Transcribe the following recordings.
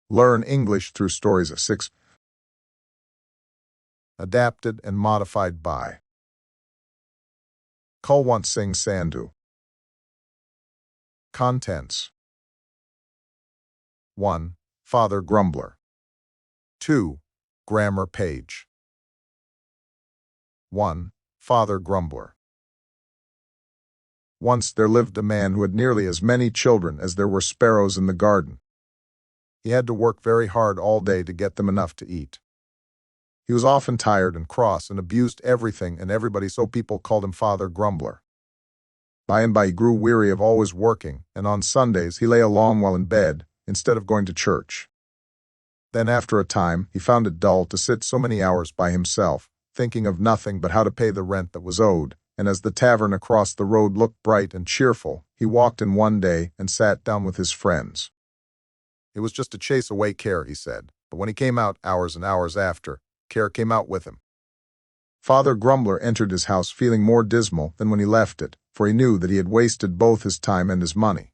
Learn English through stories of 6. Adapted and modified by Kulwant Singh Sandhu. Contents: 1. Father Grumbler. 2. Grammar page. 1. Father Grumbler. Once there lived a man who had nearly as many children as there were sparrows in the garden. He had to work very hard all day to get them enough to eat. He was often tired and cross and abused everything and everybody, so people called him Father Grumbler. By and by he grew weary of always working, and on Sundays he lay a long while in bed instead of going to church. Then after a time he found it dull to sit so many hours by himself, thinking of nothing but how to pay the rent that was owed, and as the tavern across the road looked bright and cheerful, he walked in one day and sat down with his friends. It was just to chase away care, he said, but when he came out hours and hours after, care came out with him. Father Grumbler entered his house feeling more dismal than when he left it, for he knew that he had wasted both his time and his money.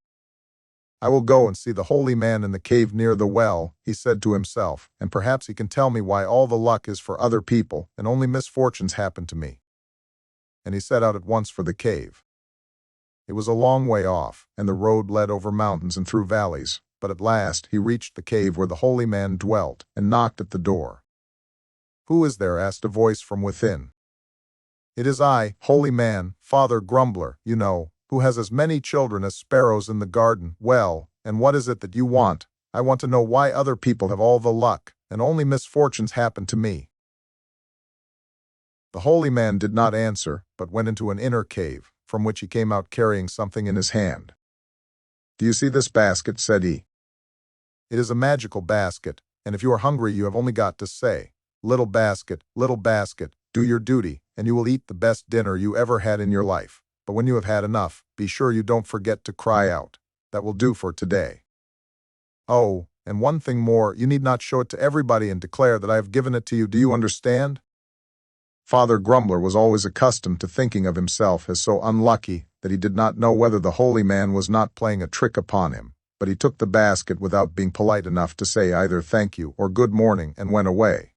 "I will go and see the holy man in the cave near the well," he said to himself, "and perhaps he can tell me why all the luck is for other people and only misfortunes happen to me." And he set out at once for the cave. It was a long way off, and the road led over mountains and through valleys, but at last he reached the cave where the holy man dwelt and knocked at the door. "Who is there?" asked a voice from within. "It is I, holy man, Father Grumbler, you know, who has as many children as sparrows in the garden. Well, and what is it that you want? I want to know why other people have all the luck, and only misfortunes happen to me." The holy man did not answer, but went into an inner cave, from which he came out carrying something in his hand. "Do you see this basket?" said he. "It is a magical basket, and if you are hungry you have only got to say, 'Little basket, do your duty,' and you will eat the best dinner you ever had in your life. But when you have had enough, be sure you don't forget to cry out, 'That will do for today.' Oh, and one thing more, you need not show it to everybody and declare that I have given it to you. Do you understand?" Father Grumbler was always accustomed to thinking of himself as so unlucky that he did not know whether the holy man was not playing a trick upon him, but he took the basket without being polite enough to say either thank you or good morning and went away.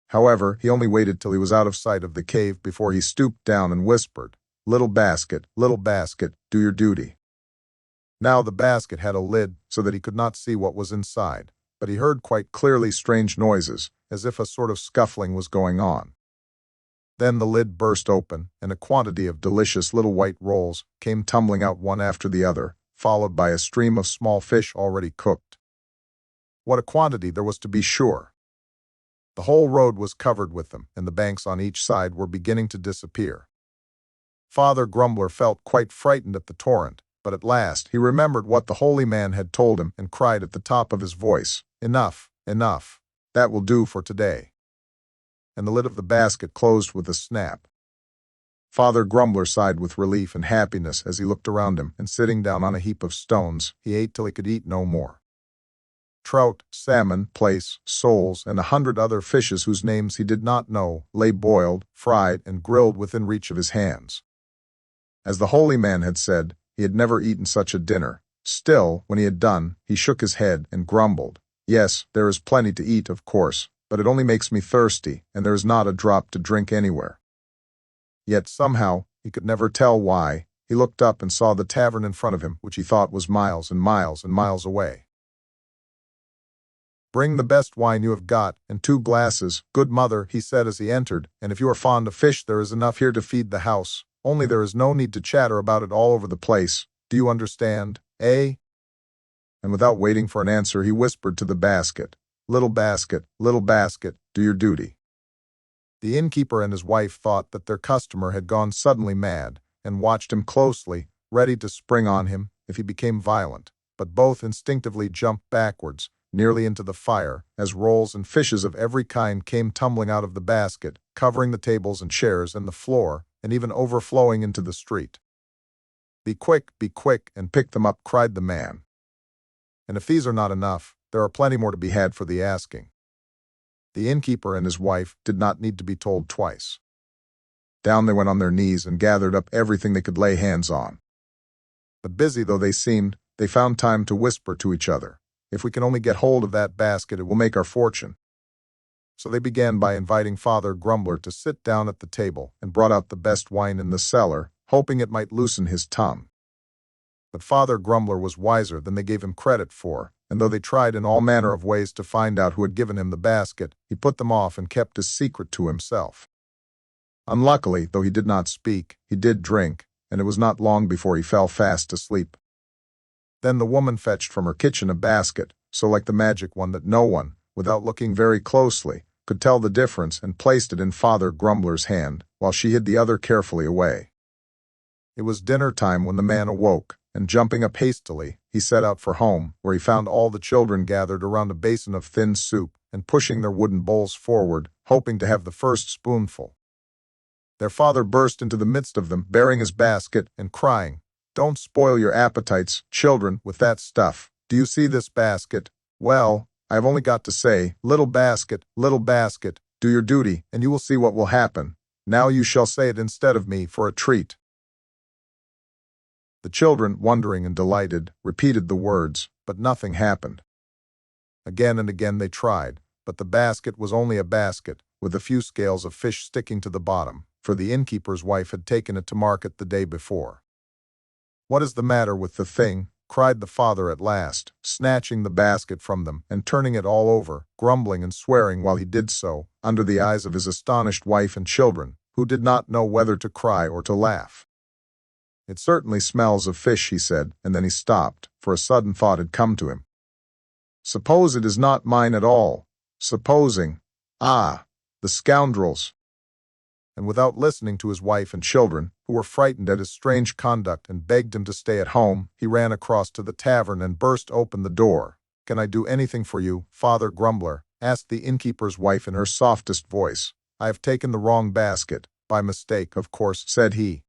However, he only waited till he was out of sight of the cave before he stooped down and whispered, little basket, do your duty." Now the basket had a lid so that he could not see what was inside, but he heard quite clearly strange noises, as if a sort of scuffling was going on. Then the lid burst open, and a quantity of delicious little white rolls came tumbling out one after the other, followed by a stream of small fish already cooked. What a quantity there was, to be sure! The whole road was covered with them, and the banks on each side were beginning to disappear. Father Grumbler felt quite frightened at the torrent, but at last he remembered what the holy man had told him and cried at the top of his voice, "Enough, enough! That will do for today." And the lid of the basket closed with a snap. Father Grumbler sighed with relief and happiness as he looked around him, and sitting down on a heap of stones, he ate till he could eat no more. Trout, salmon, plaice, soles, and 100 other fishes whose names he did not know lay boiled, fried, and grilled within reach of his hands. As the holy man had said, he had never eaten such a dinner. Still, when he had done, he shook his head and grumbled, "Yes, there is plenty to eat, of course, but it only makes me thirsty, and there is not a drop to drink anywhere." Yet somehow, he could never tell why, he looked up and saw the tavern in front of him, which he thought was miles and miles and miles away. "Bring the best wine you have got, and 2 glasses, good mother," he said as he entered, "and if you are fond of fish there is enough here to feed the house, only there is no need to chatter about it all over the place. Do you understand, eh?" And without waiting for an answer he whispered to the basket, little basket, do your duty." The innkeeper and his wife thought that their customer had gone suddenly mad, and watched him closely, ready to spring on him if he became violent, but both instinctively jumped backwards, nearly into the fire, as rolls and fishes of every kind came tumbling out of the basket, covering the tables and chairs and the floor, and even overflowing into the street. Be quick, and pick them up," cried the man. "And if these are not enough, there are plenty more to be had for the asking." The innkeeper and his wife did not need to be told twice. Down they went on their knees and gathered up everything they could lay hands on. But busy though they seemed, they found time to whisper to each other, If we can only get hold of that basket, it will make our fortune." So they began by inviting Father Grumbler to sit down at the table and brought out the best wine in the cellar, hoping it might loosen his tongue. But Father Grumbler was wiser than they gave him credit for, and though they tried in all manner of ways to find out who had given him the basket, he put them off and kept his secret to himself. Unluckily, though he did not speak, he did drink, and it was not long before he fell fast asleep. Then the woman fetched from her kitchen a basket, so like the magic one that no one, without looking very closely, could tell the difference, and placed it in Father Grumbler's hand, while she hid the other carefully away. It was dinner time when the man awoke, and jumping up hastily, he set out for home, where he found all the children gathered around a basin of thin soup and pushing their wooden bowls forward, hoping to have the first spoonful. Their father burst into the midst of them, bearing his basket and crying, "Don't spoil your appetites, children, with that stuff. Do you see this basket? Well, I have only got to say, little basket, do your duty, and you will see what will happen. Now you shall say it instead of me for a treat." The children, wondering and delighted, repeated the words, but nothing happened. Again and again they tried, but the basket was only a basket, with a few scales of fish sticking to the bottom, for the innkeeper's wife had taken it to market the day before. "What is the matter with the thing?" cried the father at last, snatching the basket from them and turning it all over, grumbling and swearing while he did so, under the eyes of his astonished wife and children, who did not know whether to cry or to laugh. "It certainly smells of fish," he said, and then he stopped, for a sudden thought had come to him. "Suppose it is not mine at all? Supposing, the scoundrels!" And without listening to his wife and children, who were frightened at his strange conduct and begged him to stay at home, he ran across to the tavern and burst open the door. "Can I do anything for you, Father Grumbler?" asked the innkeeper's wife in her softest voice. "I have taken the wrong basket, by mistake, of course," said he.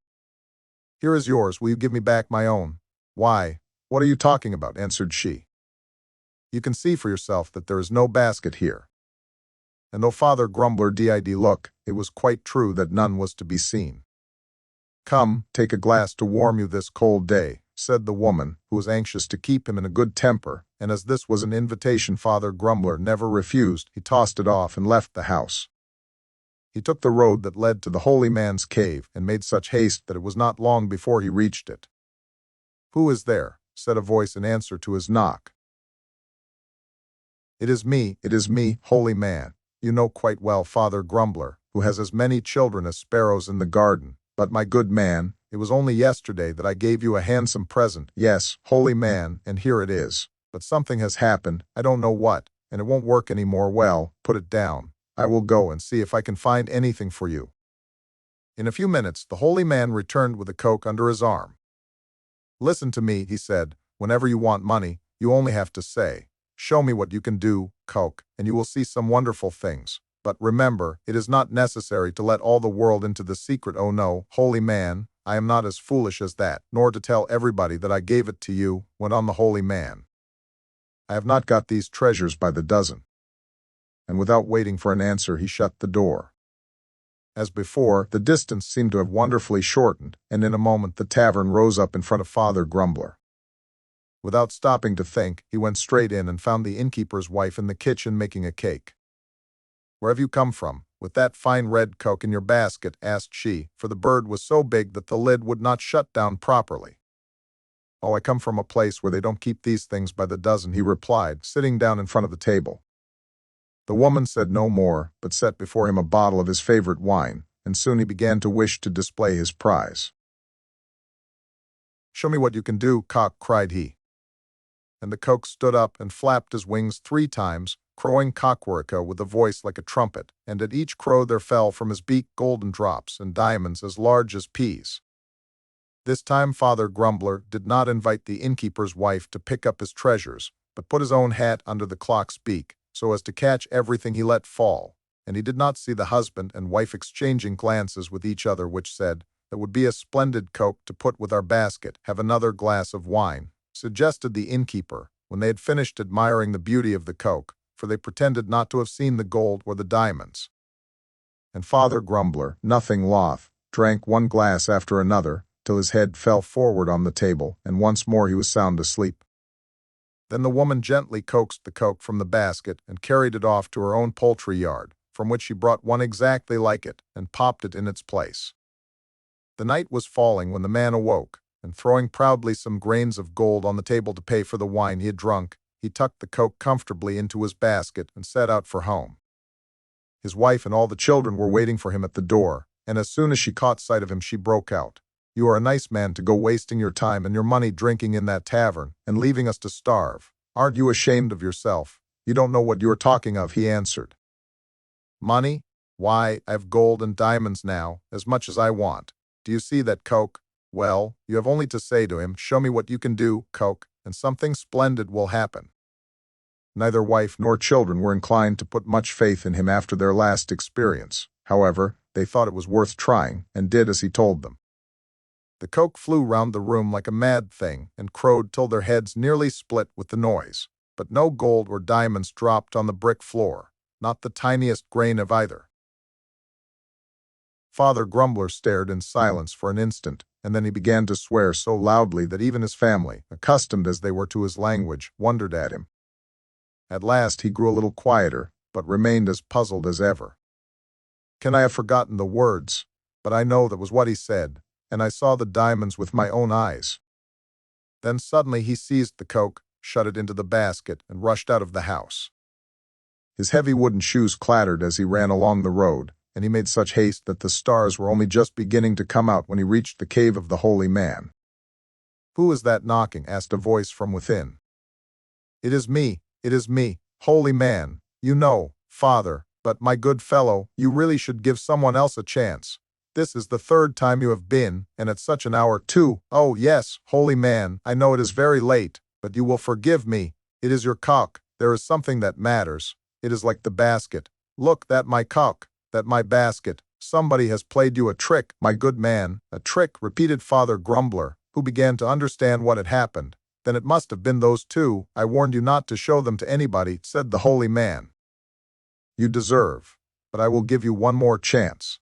"Here is yours. Will you give me back my own?" "Why, what are you talking about?" answered she. "You can see for yourself that there is no basket here." And though Father Grumbler did look, it was quite true that none was to be seen. "Come, take a glass to warm you this cold day," said the woman, who was anxious to keep him in a good temper, and as this was an invitation Father Grumbler never refused, he tossed it off and left the house. He took the road that led to the holy man's cave, and made such haste that it was not long before he reached it. "Who is there?" said a voice in answer to his knock. It is me, holy man. You know quite well Father Grumbler, who has as many children as sparrows in the garden. But my good man, it was only yesterday that I gave you a handsome present. Yes, holy man, and here it is. But something has happened, I don't know what, and it won't work any more. Well, put it down. I will go and see if I can find anything for you." In a few minutes, the holy man returned with a coke under his arm. "Listen to me," he said. "Whenever you want money, you only have to say, 'Show me what you can do, coke,' and you will see some wonderful things. But remember, it is not necessary to let all the world into the secret. Oh no, holy man, I am not as foolish as that, nor to tell everybody that I gave it to you," went on the holy man. "I have not got these treasures by the dozen." And without waiting for an answer, he shut the door. As before, the distance seemed to have wonderfully shortened, and in a moment the tavern rose up in front of Father Grumbler. Without stopping to think, he went straight in and found the innkeeper's wife in the kitchen making a cake. "Where have you come from, with that fine red coke in your basket?" asked she, for the bird was so big that the lid would not shut down properly. "Oh, I come from a place where they don't keep these things by the dozen," he replied, sitting down in front of the table. The woman said no more, but set before him a bottle of his favorite wine, and soon he began to wish to display his prize. "Show me what you can do, cock," cried he. And the cock stood up and flapped his wings 3 times, crowing cockworika with a voice like a trumpet, and at each crow there fell from his beak golden drops and diamonds as large as peas. This time Father Grumbler did not invite the innkeeper's wife to pick up his treasures, but put his own hat under the clock's beak, so as to catch everything he let fall, and he did not see the husband and wife exchanging glances with each other which said, "That would be a splendid coke to put with our basket. Have another glass of wine," suggested the innkeeper, when they had finished admiring the beauty of the coke, for they pretended not to have seen the gold or the diamonds. And Father Grumbler, nothing loth, drank one glass after another, till his head fell forward on the table, and once more he was sound asleep. Then the woman gently coaxed the coke from the basket and carried it off to her own poultry yard, from which she brought one exactly like it and popped it in its place. The night was falling when the man awoke, and throwing proudly some grains of gold on the table to pay for the wine he had drunk, he tucked the coke comfortably into his basket and set out for home. His wife and all the children were waiting for him at the door, and as soon as she caught sight of him, she broke out, "You are a nice man to go wasting your time and your money drinking in that tavern and leaving us to starve. Aren't you ashamed of yourself? You don't know what you are talking of," he answered. "Money? Why, I have gold and diamonds now, as much as I want. Do you see that coke? Well, you have only to say to him, 'Show me what you can do, coke,' and something splendid will happen." Neither wife nor children were inclined to put much faith in him after their last experience. However, they thought it was worth trying, and did as he told them. The coke flew round the room like a mad thing, and crowed till their heads nearly split with the noise. But no gold or diamonds dropped on the brick floor, not the tiniest grain of either. Father Grumbler stared in silence for an instant, and then he began to swear so loudly that even his family, accustomed as they were to his language, wondered at him. At last he grew a little quieter, but remained as puzzled as ever. "Can I have forgotten the words? But I know that was what he said, and I saw the diamonds with my own eyes." Then suddenly he seized the coke, shut it into the basket, and rushed out of the house. His heavy wooden shoes clattered as he ran along the road, and he made such haste that the stars were only just beginning to come out when he reached the cave of the holy man. "Who is that knocking?" asked a voice from within. It is me, holy man. You know, Father, but my good fellow, you really should give someone else a chance. This is the third time you have been, and at such an hour too. Oh yes, holy man, I know it is very late, but you will forgive me. It is your cock. There is something that matters. It is like the basket. Look, that my cock, that my basket. Somebody has played you a trick, my good man." "A trick," repeated Father Grumbler, who began to understand what had happened. "Then it must have been those two. I warned you not to show them to anybody," said the holy man. "You deserve, but I will give you one more chance."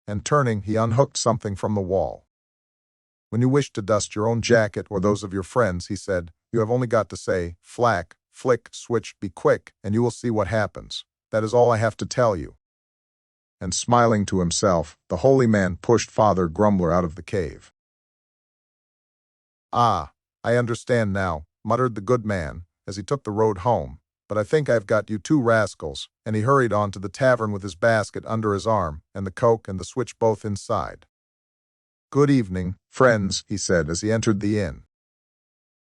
And turning, he unhooked something from the wall. "When you wish to dust your own jacket or those of your friends," he said, "you have only got to say, 'Flack, flick, switch, be quick,' and you will see what happens. That is all I have to tell you." And smiling to himself, the holy man pushed Father Grumbler out of the cave. "Ah, I understand now," muttered the good man, as he took the road home. "But I think I've got you two rascals," and he hurried on to the tavern with his basket under his arm, and the coke and the switch both inside. "Good evening, friends," he said as he entered the inn.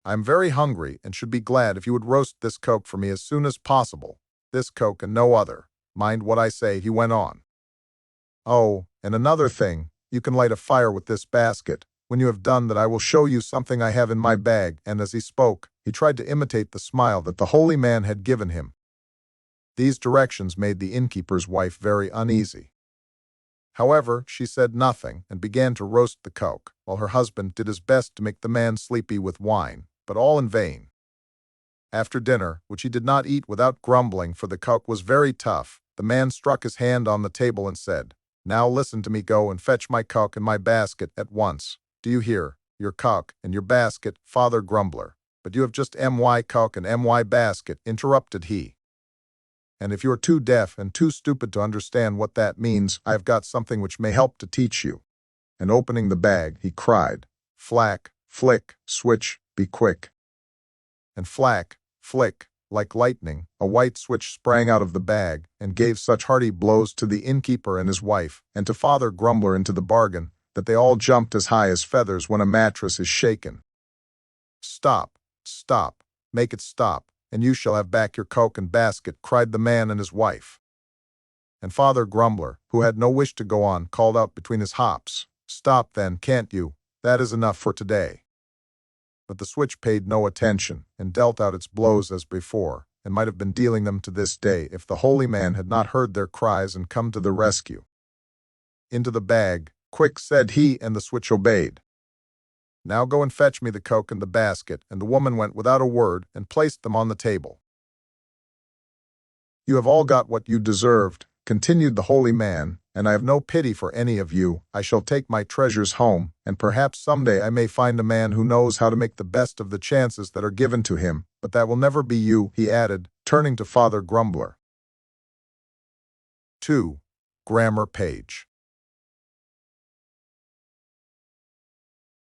"I am very hungry, and should be glad if you would roast this coke for me as soon as possible. This coke and no other. Mind what I say," he went on. "Oh, and another thing, you can light a fire with this basket. When you have done that, I will show you something I have in my bag," and as he spoke, he tried to imitate the smile that the holy man had given him. These directions made the innkeeper's wife very uneasy. However, she said nothing and began to roast the coke, while her husband did his best to make the man sleepy with wine, but all in vain. After dinner, which he did not eat without grumbling, for the coke was very tough, the man struck his hand on the table and said, "Now listen to me, go and fetch my coke and my basket at once. Do you hear? Your coke and your basket, Father Grumbler." "But you have just my coke and my basket," interrupted he. "And if you are too deaf and too stupid to understand what that means, I have got something which may help to teach you." And opening the bag, he cried, "Flack, flick, switch, be quick." And flack, flick, like lightning, a white switch sprang out of the bag and gave such hearty blows to the innkeeper and his wife, and to Father Grumbler into the bargain, that they all jumped as high as feathers when a mattress is shaken. "Stop, stop, make it stop, and you shall have back your coke and basket," cried the man and his wife. And Father Grumbler, who had no wish to go on, called out between his hops, "Stop then, can't you? That is enough for today." But the switch paid no attention, and dealt out its blows as before, and might have been dealing them to this day if the holy man had not heard their cries and come to the rescue. "Into the bag, quick," said he, and the switch obeyed. "Now go and fetch me the coke and the basket," and the woman went without a word and placed them on the table. "You have all got what you deserved," continued the holy man, "and I have no pity for any of you. I shall take my treasures home, and perhaps someday I may find a man who knows how to make the best of the chances that are given to him, But that will never be you, he added, turning to Father Grumbler. 2. Grammar page.